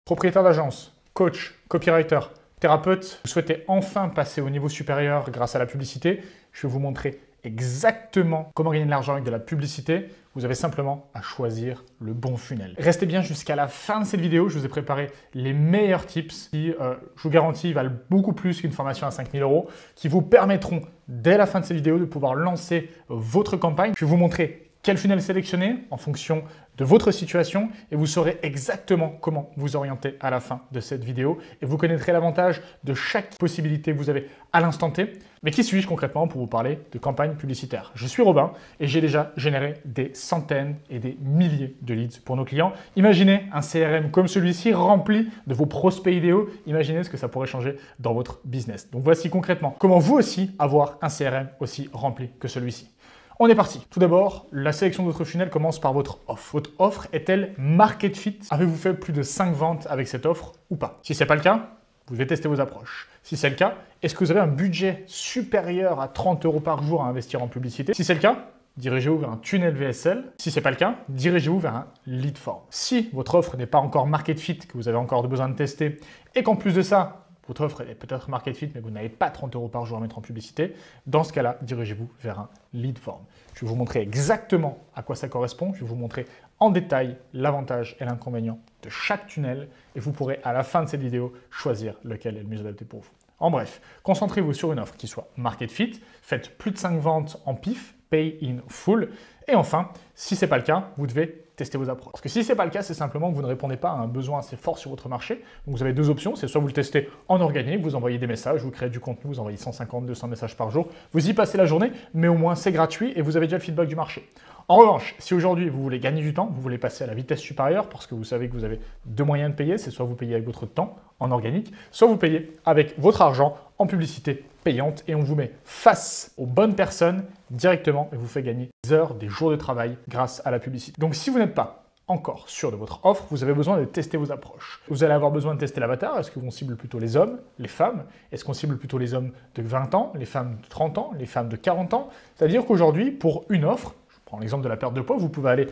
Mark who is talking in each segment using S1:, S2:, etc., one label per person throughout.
S1: Propriétaire d'agence, coach, copywriter, thérapeute, vous souhaitez enfin passer au niveau supérieur grâce à la publicité, je vais vous montrer exactement comment gagner de l'argent avec de la publicité. Vous avez simplement à choisir le bon funnel. Restez bien jusqu'à la fin de cette vidéo, je vous ai préparé les meilleurs tips qui, je vous garantis, valent beaucoup plus qu'une formation à 5 000 €, qui vous permettront dès la fin de cette vidéo de pouvoir lancer votre campagne. Je vais vous montrer quel funnel sélectionner en fonction de votre situation et vous saurez exactement comment vous orienter à la fin de cette vidéo et vous connaîtrez l'avantage de chaque possibilité que vous avez à l'instant T. Mais qui suis-je concrètement pour vous parler de campagne publicitaire? Je suis Robin et j'ai déjà généré des centaines et des milliers de leads pour nos clients. Imaginez un CRM comme celui-ci rempli de vos prospects idéaux. Imaginez ce que ça pourrait changer dans votre business. Donc voici concrètement comment vous aussi avoir un CRM aussi rempli que celui-ci. On est parti. Tout d'abord, la sélection de votre funnel commence par votre offre. Votre offre est-elle market fit? Avez-vous fait plus de 5 ventes avec cette offre ou pas? Si ce n'est pas le cas, vous devez tester vos approches. Si c'est le cas, est-ce que vous avez un budget supérieur à 30 € par jour à investir en publicité? Si c'est le cas, dirigez-vous vers un tunnel VSL. Si ce n'est pas le cas, dirigez-vous vers un lead form. Si votre offre n'est pas encore market fit, que vous avez encore besoin de tester, et qu'en plus de ça, votre offre est peut-être market fit, mais vous n'avez pas 30 € par jour à mettre en publicité, dans ce cas-là, dirigez-vous vers un lead form. Je vais vous montrer exactement à quoi ça correspond. Je vais vous montrer en détail l'avantage et l'inconvénient de chaque tunnel et vous pourrez à la fin de cette vidéo choisir lequel est le mieux adapté pour vous. En bref, concentrez-vous sur une offre qui soit market fit, faites plus de 5 ventes en PIF, pay in full, et enfin, si ce n'est pas le cas, vous devez tester vos approches. Parce que si ce n'est pas le cas, c'est simplement que vous ne répondez pas à un besoin assez fort sur votre marché. Donc vous avez deux options, c'est soit vous le testez en organique, vous envoyez des messages, vous créez du contenu, vous envoyez 150, 200 messages par jour, vous y passez la journée, mais au moins c'est gratuit et vous avez déjà le feedback du marché. En revanche, si aujourd'hui vous voulez gagner du temps, vous voulez passer à la vitesse supérieure parce que vous savez que vous avez deux moyens de payer, c'est soit vous payez avec votre temps en organique, soit vous payez avec votre argent en publicité payante et on vous met face aux bonnes personnes directement et vous fait gagner des heures, des jours de travail grâce à la publicité. Donc si vous n'êtes pas encore sûr de votre offre, vous avez besoin de tester vos approches. Vous allez avoir besoin de tester l'avatar. Est-ce qu'on cible plutôt les hommes, les femmes? Est-ce qu'on cible plutôt les hommes de 20 ans, les femmes de 30 ans, les femmes de 40 ans? C'est-à-dire qu'aujourd'hui, pour une offre, je prends l'exemple de la perte de poids, vous pouvez aller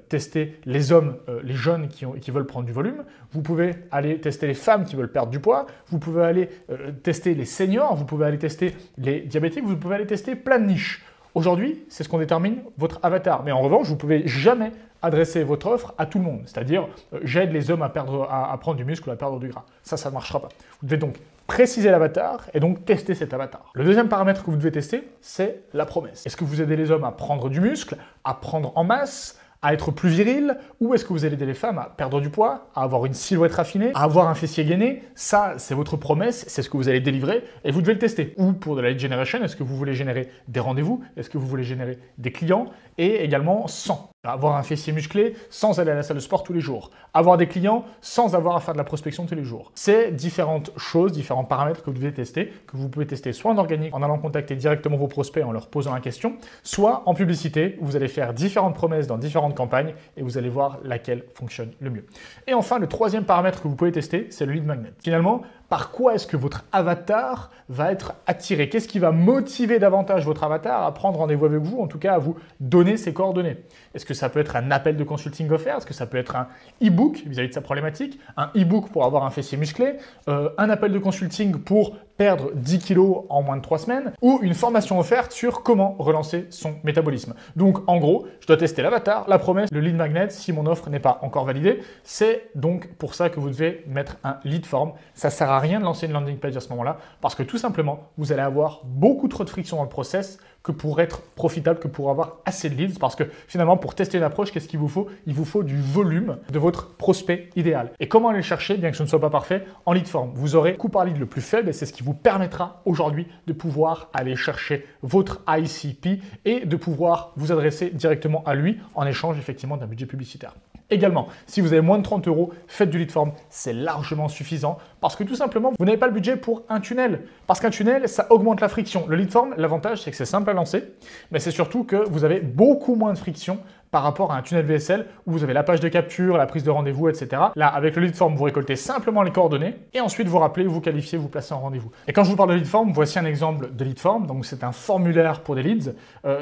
S1: tester les hommes, les jeunes qui veulent prendre du volume, vous pouvez aller tester les femmes qui veulent perdre du poids, vous pouvez aller tester les seniors, vous pouvez aller tester les diabétiques, vous pouvez aller tester plein de niches. Aujourd'hui, c'est ce qu'on détermine votre avatar. Mais en revanche, vous ne pouvez jamais adresser votre offre à tout le monde. C'est-à-dire, j'aide les hommes à prendre du muscle ou à perdre du gras. Ça ne marchera pas. Vous devez donc préciser l'avatar et donc tester cet avatar. Le deuxième paramètre que vous devez tester, c'est la promesse. Est-ce que vous aidez les hommes à prendre du muscle, à prendre en masse, à être plus viril, ou est-ce que vous allez aider les femmes à perdre du poids, à avoir une silhouette raffinée, à avoir un fessier gainé? Ça, c'est votre promesse, c'est ce que vous allez délivrer et vous devez le tester. Ou pour de la lead generation, est-ce que vous voulez générer des rendez-vous? Est-ce que vous voulez générer des clients? Et également sans avoir un fessier musclé, sans aller à la salle de sport tous les jours. Avoir des clients sans avoir à faire de la prospection tous les jours. C'est différentes choses, différents paramètres que vous devez tester, que vous pouvez tester soit en organique, en allant contacter directement vos prospects en leur posant la question, soit en publicité, où vous allez faire différentes promesses dans différentes campagnes et vous allez voir laquelle fonctionne le mieux. Et enfin, le troisième paramètre que vous pouvez tester, c'est le lead magnet. Finalement, par quoi est-ce que votre avatar va être attiré? Qu'est-ce qui va motiver davantage votre avatar à prendre rendez-vous avec vous, en tout cas à vous donner ses coordonnées? Est-ce que ça peut être un appel de consulting offert? Est-ce que ça peut être un e-book vis-à-vis de sa problématique? Un e-book pour avoir un fessier musclé? Un appel de consulting pour perdre 10 kilos en moins de 3 semaines? Ou une formation offerte sur comment relancer son métabolisme? Donc en gros, je dois tester l'avatar, la promesse, le lead magnet si mon offre n'est pas encore validée. C'est donc pour ça que vous devez mettre un lead form. Ça ne sert à rien de lancer une landing page à ce moment-là parce que tout simplement, vous allez avoir beaucoup trop de friction dans le process que pour être profitable, que pour avoir assez de leads parce que finalement, pour tester une approche, qu'est-ce qu'il vous faut? Il vous faut du volume de votre prospect idéal. Et comment aller le chercher, bien que ce ne soit pas parfait, en lead form? Vous aurez coût par lead le plus faible et c'est ce qui vous permettra aujourd'hui de pouvoir aller chercher votre ICP et de pouvoir vous adresser directement à lui en échange effectivement d'un budget publicitaire. Également, si vous avez moins de 30 €, faites du lead form, c'est largement suffisant parce que tout simplement, vous n'avez pas le budget pour un tunnel. Parce qu'un tunnel, ça augmente la friction. Le lead form, l'avantage, c'est que c'est simple à lancer, mais c'est surtout que vous avez beaucoup moins de friction par rapport à un tunnel VSL où vous avez la page de capture, la prise de rendez-vous, etc. Là, avec le lead form, vous récoltez simplement les coordonnées et ensuite vous rappelez, vous qualifiez, vous placez en rendez-vous. Et quand je vous parle de lead form, voici un exemple de lead form. Donc c'est un formulaire pour des leads.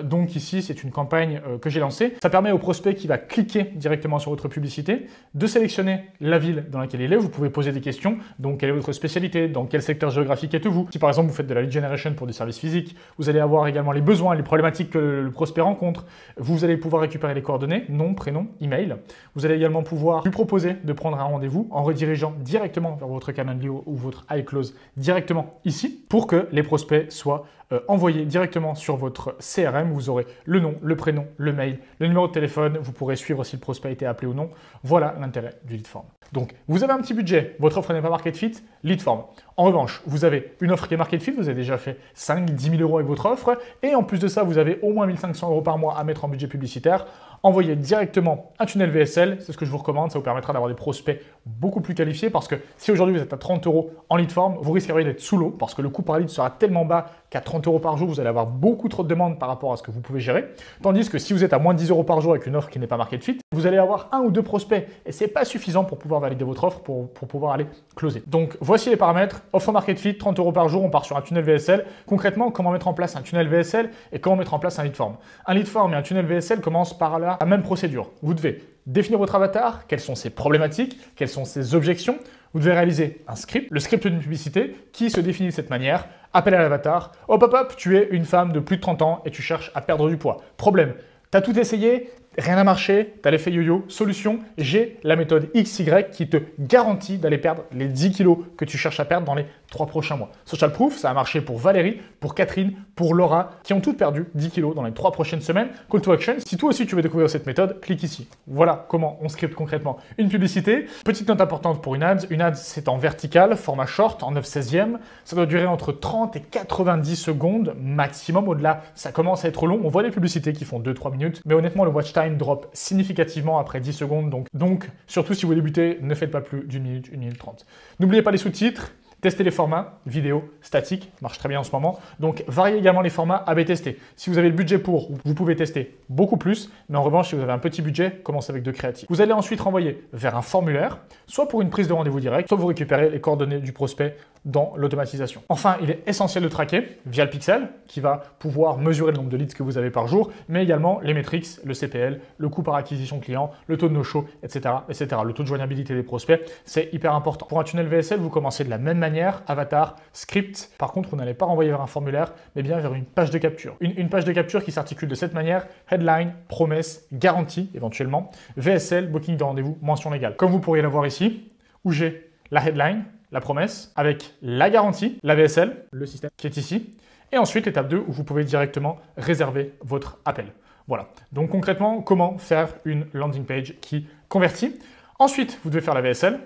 S1: Donc ici, c'est une campagne que j'ai lancée. Ça permet au prospect qui va cliquer directement sur votre publicité de sélectionner la ville dans laquelle il est. Vous pouvez poser des questions. Donc quelle est votre spécialité? Dans quel secteur géographique êtes-vous? Si par exemple vous faites de la lead generation pour des services physiques, vous allez avoir également les besoins, les problématiques que le prospect rencontre. Vous allez pouvoir récupérer les coordonnées, nom, prénom, email. Vous allez également pouvoir lui proposer de prendre un rendez-vous en redirigeant directement vers votre Calendly ou votre iClose directement ici pour que les prospects soient envoyés directement sur votre CRM. Vous aurez le nom, le prénom, le mail, le numéro de téléphone. Vous pourrez suivre si le prospect a été appelé ou non. Voilà l'intérêt du lead form. Donc, vous avez un petit budget, votre offre n'est pas market fit, lead form. En revanche, vous avez une offre qui est market fit, vous avez déjà fait 5-10 000 euros avec votre offre et en plus de ça, vous avez au moins 1 500 euros par mois à mettre en budget publicitaire. Envoyez directement un tunnel VSL, c'est ce que je vous recommande, ça vous permettra d'avoir des prospects beaucoup plus qualifiés parce que si aujourd'hui vous êtes à 30 euros en lead form, vous risqueriez d'être sous l'eau parce que le coût par lead sera tellement bas qu'à 30 euros par jour, vous allez avoir beaucoup trop de demandes par rapport à ce que vous pouvez gérer. Tandis que si vous êtes à moins de 10 euros par jour avec une offre qui n'est pas market fit, vous allez avoir 1 ou 2 prospects et c'est pas suffisant pour pouvoir valider votre offre pour pouvoir aller closer. Donc voici les paramètres. Offre market fit, 30 euros par jour, on part sur un tunnel VSL. Concrètement, comment mettre en place un tunnel VSL et comment mettre en place un lead form? Un lead form et un tunnel VSL commencent par la même procédure. Vous devez définir votre avatar, quelles sont ses problématiques, quelles sont ses objections. Vous devez réaliser un script, le script d'une publicité qui se définit de cette manière. Appel à l'avatar. Hop, hop, hop, tu es une femme de plus de 30 ans et tu cherches à perdre du poids. Problème, tu as tout essayé, rien n'a marché, tu as l'effet yo-yo. Solution, j'ai la méthode XY qui te garantit d'aller perdre les 10 kilos que tu cherches à perdre dans les 3 prochains mois. Social Proof, ça a marché pour Valérie, pour Catherine, pour Laura, qui ont toutes perdu 10 kilos dans les 3 prochaines semaines. Call to action, si toi aussi tu veux découvrir cette méthode, clique ici. Voilà comment on scripte concrètement une publicité. Petite note importante pour une ads c'est en vertical, format short, en 9/16e. Ça doit durer entre 30 et 90 secondes maximum. Au-delà, ça commence à être long. On voit des publicités qui font 2-3 minutes, mais honnêtement, le watch time drop significativement après 10 secondes. Donc surtout si vous débutez, ne faites pas plus d'une minute, 1 minute 30. N'oubliez pas les sous-titres. Testez les formats, vidéo, statique, marche très bien en ce moment. Donc, variez également les formats A/B tester. Si vous avez le budget pour, vous pouvez tester beaucoup plus. Mais en revanche, si vous avez un petit budget, commencez avec 2 créatifs. Vous allez ensuite renvoyer vers un formulaire, soit pour une prise de rendez-vous direct, soit vous récupérez les coordonnées du prospect dans l'automatisation. Enfin, il est essentiel de traquer via le pixel qui va pouvoir mesurer le nombre de leads que vous avez par jour, mais également les métriques, le CPL, le coût par acquisition client, le taux de no-show, etc., etc. Le taux de joignabilité des prospects, c'est hyper important. Pour un tunnel VSL, vous commencez de la même manière, avatar, script. Par contre, vous n'allez pas renvoyer vers un formulaire, mais bien vers une page de capture. Une page de capture qui s'articule de cette manière, headline, promesse, garantie éventuellement, VSL, booking de rendez-vous, mention légale. Comme vous pourriez la voir ici, où j'ai la headline, la promesse, avec la garantie, la VSL, le système qui est ici, et ensuite l'étape 2 où vous pouvez directement réserver votre appel. Voilà. Donc concrètement, comment faire une landing page qui convertit. Ensuite, vous devez faire la VSL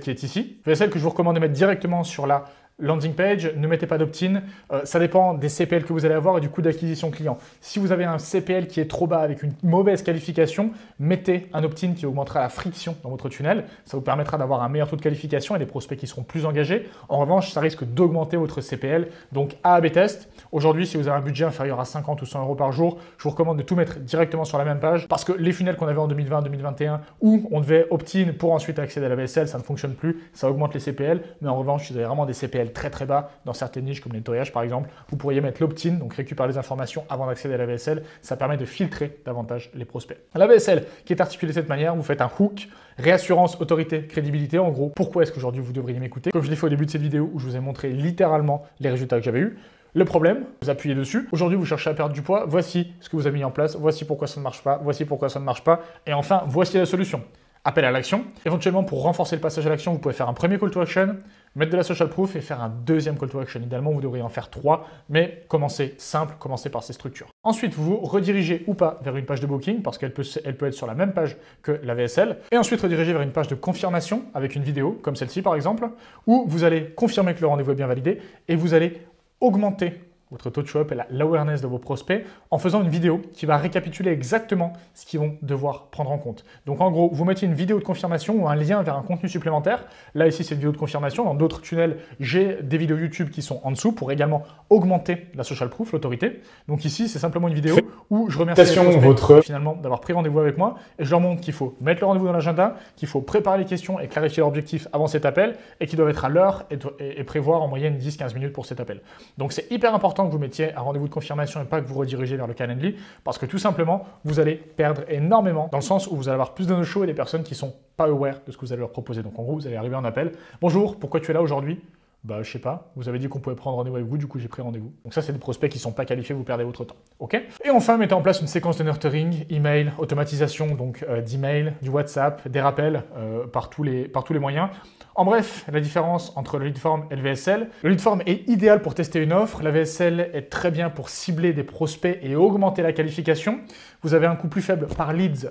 S1: qui est ici. VSL que je vous recommande de mettre directement sur la landing page, ne mettez pas d'opt-in, ça dépend des CPL que vous allez avoir et du coût d'acquisition client. Si vous avez un CPL qui est trop bas avec une mauvaise qualification, mettez un opt-in qui augmentera la friction dans votre tunnel, ça vous permettra d'avoir un meilleur taux de qualification et des prospects qui seront plus engagés. En revanche, ça risque d'augmenter votre CPL, donc A/B test. Aujourd'hui, si vous avez un budget inférieur à 50 ou 100 euros par jour, je vous recommande de tout mettre directement sur la même page parce que les funnels qu'on avait en 2020-2021 où on devait opt-in pour ensuite accéder à la VSL, ça ne fonctionne plus, ça augmente les CPL, mais en revanche, si vous avez vraiment des CPL très bas dans certaines niches comme le nettoyage par exemple, vous pourriez mettre l'opt-in, donc récupérer les informations avant d'accéder à la VSL, ça permet de filtrer davantage les prospects. La VSL qui est articulée de cette manière, vous faites un hook, réassurance, autorité, crédibilité, en gros, pourquoi est-ce qu'aujourd'hui vous devriez m'écouter? Comme je l'ai fait au début de cette vidéo où je vous ai montré littéralement les résultats que j'avais eus. Le problème, vous appuyez dessus. Aujourd'hui, vous cherchez à perdre du poids. Voici ce que vous avez mis en place. Voici pourquoi ça ne marche pas. Voici pourquoi ça ne marche pas. Et enfin, voici la solution. Appel à l'action. Éventuellement, pour renforcer le passage à l'action, vous pouvez faire un premier call to action, mettre de la social proof et faire un deuxième call to action. Idéalement, vous devriez en faire 3, mais commencez simple, commencez par ces structures. Ensuite, vous vous redirigez ou pas vers une page de booking parce qu'elle peut être sur la même page que la VSL. Et ensuite, redirigez vers une page de confirmation avec une vidéo, comme celle-ci par exemple, où vous allez confirmer que le rendez-vous est bien validé et vous allez augmenter votre taux de show-up et l'awareness de vos prospects en faisant une vidéo qui va récapituler exactement ce qu'ils vont devoir prendre en compte. Donc en gros, vous mettez une vidéo de confirmation ou un lien vers un contenu supplémentaire. Là ici, c'est une vidéo de confirmation. Dans d'autres tunnels, j'ai des vidéos YouTube qui sont en dessous pour également augmenter la social proof, l'autorité. Donc ici, c'est simplement une vidéo où je remercie les prospects finalement d'avoir pris rendez-vous avec moi et je leur montre qu'il faut mettre le rendez-vous dans l'agenda, qu'il faut préparer les questions et clarifier leur objectif avant cet appel et qu'ils doivent être à l'heure et prévoir en moyenne 10-15 minutes pour cet appel. Donc c'est hyper important que vous mettiez un rendez-vous de confirmation et pas que vous redirigez vers le Calendly parce que tout simplement, vous allez perdre énormément dans le sens où vous allez avoir plus de no-show et des personnes qui ne sont pas aware de ce que vous allez leur proposer. Donc en gros, vous allez arriver en appel. Bonjour, pourquoi tu es là aujourd'hui? Bah, je sais pas, vous avez dit qu'on pouvait prendre rendez-vous avec vous, du coup j'ai pris rendez-vous. Donc ça, c'est des prospects qui ne sont pas qualifiés, vous perdez votre temps. Ok? Et enfin, mettez en place une séquence de nurturing, email, automatisation, donc d'email, du WhatsApp, des rappels par tous les moyens. En bref, la différence entre le lead form et le VSL. Le lead form est idéal pour tester une offre. La VSL est très bien pour cibler des prospects et augmenter la qualification. Vous avez un coût plus faible par leads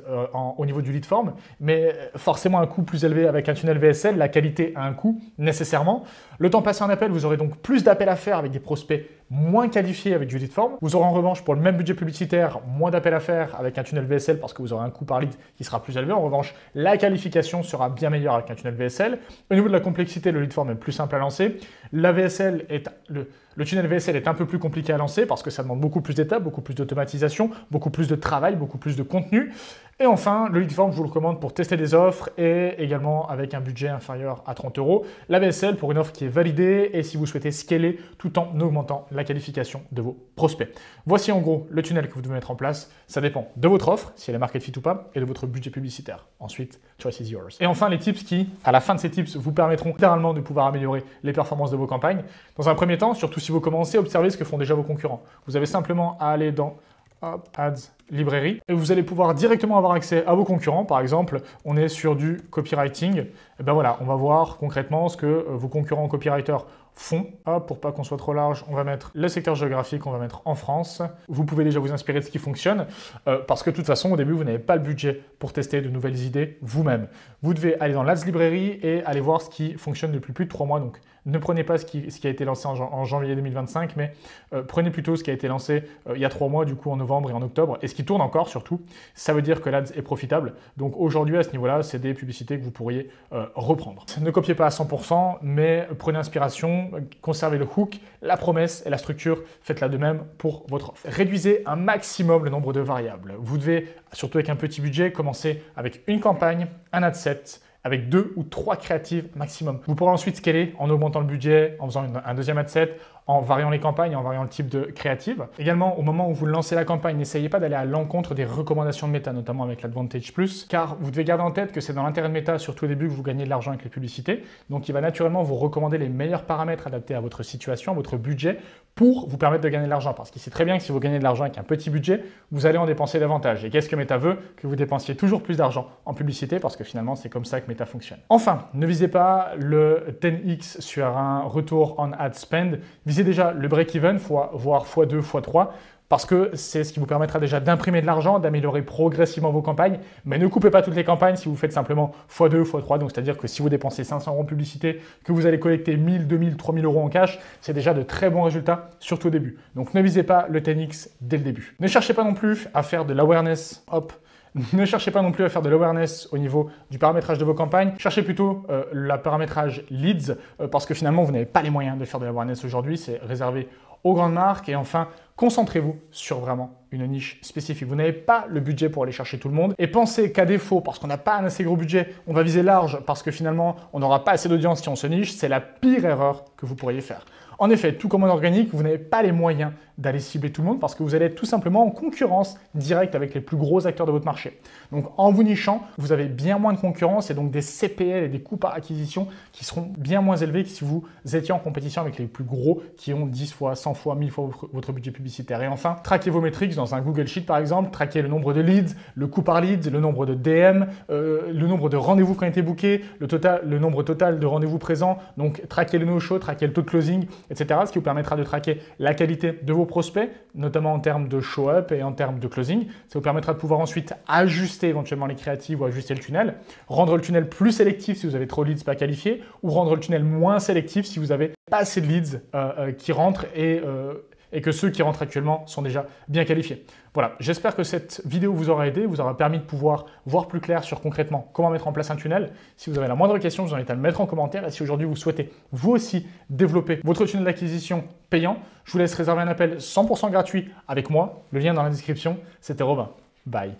S1: au niveau du lead form, mais forcément un coût plus élevé avec un tunnel VSL. La qualité a un coût nécessairement. Le temps passé en appel, vous aurez donc plus d'appels à faire avec des prospects moins qualifiés avec du lead form. Vous aurez en revanche pour le même budget publicitaire moins d'appels à faire avec un tunnel VSL parce que vous aurez un coût par lead qui sera plus élevé. En revanche, la qualification sera bien meilleure avec un tunnel VSL. Au niveau de la complexité, le lead form est plus simple à lancer. Le tunnel VSL est un peu plus compliqué à lancer parce que ça demande beaucoup plus d'étapes, beaucoup plus d'automatisation, beaucoup plus de travail, beaucoup plus de contenu. Et enfin, le lead form, je vous le recommande pour tester des offres et également avec un budget inférieur à 30 €. La VSL pour une offre qui est validée et si vous souhaitez scaler tout en augmentant la qualification de vos prospects. Voici en gros le tunnel que vous devez mettre en place. Ça dépend de votre offre, si elle est market fit ou pas, et de votre budget publicitaire. Ensuite, choice is yours. Et enfin, les tips qui, à la fin de ces tips, vous permettront littéralement de pouvoir améliorer les performances de vos campagnes. Dans un premier temps, surtout si vous commencez, observez ce que font déjà vos concurrents. Vous avez simplement à aller dans Ads Librairie et vous allez pouvoir directement avoir accès à vos concurrents. Par exemple, on est sur du copywriting. Et ben voilà, on va voir concrètement ce que vos concurrents copywriters font. Pour pas qu'on soit trop large, on va mettre le secteur géographique, on va mettre en France. Vous pouvez déjà vous inspirer de ce qui fonctionne parce que de toute façon, au début, vous n'avez pas le budget pour tester de nouvelles idées vous-même. Vous devez aller dans l'Ads Librairie et aller voir ce qui fonctionne depuis plus de 3 mois. Donc, ne prenez pas ce qui a été lancé en janvier 2025, mais prenez plutôt ce qui a été lancé il y a 3 mois, du coup en novembre et en octobre, et ce qui tourne encore surtout. Ça veut dire que l'Ads est profitable. Donc aujourd'hui, à ce niveau-là, c'est des publicités que vous pourriez reprendre. Ne copiez pas à 100%, mais prenez inspiration, conservez le hook, la promesse et la structure. Faites-la de même pour votre offre. Réduisez un maximum le nombre de variables. Vous devez, surtout avec un petit budget, commencer avec une campagne, un ad set, avec 2 ou 3 créatives maximum. Vous pourrez ensuite scaler en augmentant le budget, en faisant un deuxième ad set, en variant les campagnes, en variant le type de créative. Également, au moment où vous lancez la campagne, n'essayez pas d'aller à l'encontre des recommandations de Meta, notamment avec l'Advantage Plus, car vous devez garder en tête que c'est dans l'intérêt de Meta, surtout au début, que vous gagnez de l'argent avec les publicités. Donc, il va naturellement vous recommander les meilleurs paramètres adaptés à votre situation, à votre budget, pour vous permettre de gagner de l'argent. Parce qu'il sait très bien que si vous gagnez de l'argent avec un petit budget, vous allez en dépenser davantage. Et qu'est-ce que Meta veut? Que vous dépensiez toujours plus d'argent en publicité, parce que finalement, c'est comme ça que Meta fonctionne. Enfin, ne visez pas le 10x sur un retour en ad spend. Visez déjà le break-even, voire x2, x3, parce que c'est ce qui vous permettra déjà d'imprimer de l'argent, d'améliorer progressivement vos campagnes. Mais ne coupez pas toutes les campagnes si vous faites simplement x2, x3. Donc, c'est-à-dire que si vous dépensez 500 € en publicité, que vous allez collecter 1000, 2000, 3000 € en cash, c'est déjà de très bons résultats, surtout au début. Donc, ne visez pas le 10x dès le début. Ne cherchez pas non plus à faire de l'awareness, Ne cherchez pas non plus à faire de l'awareness au niveau du paramétrage de vos campagnes. Cherchez plutôt le paramétrage leads parce que finalement, vous n'avez pas les moyens de faire de l'awareness aujourd'hui. C'est réservé aux grandes marques. Et enfin, concentrez-vous sur vraiment une niche spécifique. Vous n'avez pas le budget pour aller chercher tout le monde. Et pensez qu'à défaut, parce qu'on n'a pas un assez gros budget, on va viser large parce que finalement, on n'aura pas assez d'audience si on se niche. C'est la pire erreur que vous pourriez faire. En effet, tout comme en organique, vous n'avez pas les moyens d'aller cibler tout le monde parce que vous allez être tout simplement en concurrence directe avec les plus gros acteurs de votre marché. Donc, en vous nichant, vous avez bien moins de concurrence et donc des CPL et des coûts par acquisition qui seront bien moins élevés que si vous étiez en compétition avec les plus gros qui ont 10 fois, 100 fois, 1000 fois votre budget publicitaire. Et enfin, traquez vos métriques dans un Google Sheet par exemple, traquez le nombre de leads, le coût par lead, le nombre de DM, le nombre de rendez-vous qui ont été bookés, le nombre total de rendez-vous présents, donc traquez le no-show, traquez le taux de closing, etc. Ce qui vous permettra de traquer la qualité de vos prospects, notamment en termes de show-up et en termes de closing. Ça vous permettra de pouvoir ensuite ajuster éventuellement les créatives ou ajuster le tunnel, rendre le tunnel plus sélectif si vous avez trop de leads pas qualifiés ou rendre le tunnel moins sélectif si vous avez pas assez de leads qui rentrent et et que ceux qui rentrent actuellement sont déjà bien qualifiés. Voilà, j'espère que cette vidéo vous aura aidé, vous aura permis de pouvoir voir plus clair sur concrètement comment mettre en place un tunnel. Si vous avez la moindre question, je vous invite à le mettre en commentaire. Et si aujourd'hui vous souhaitez vous aussi développer votre tunnel d'acquisition payant, je vous laisse réserver un appel 100% gratuit avec moi. Le lien dans la description. C'était Robin. Bye.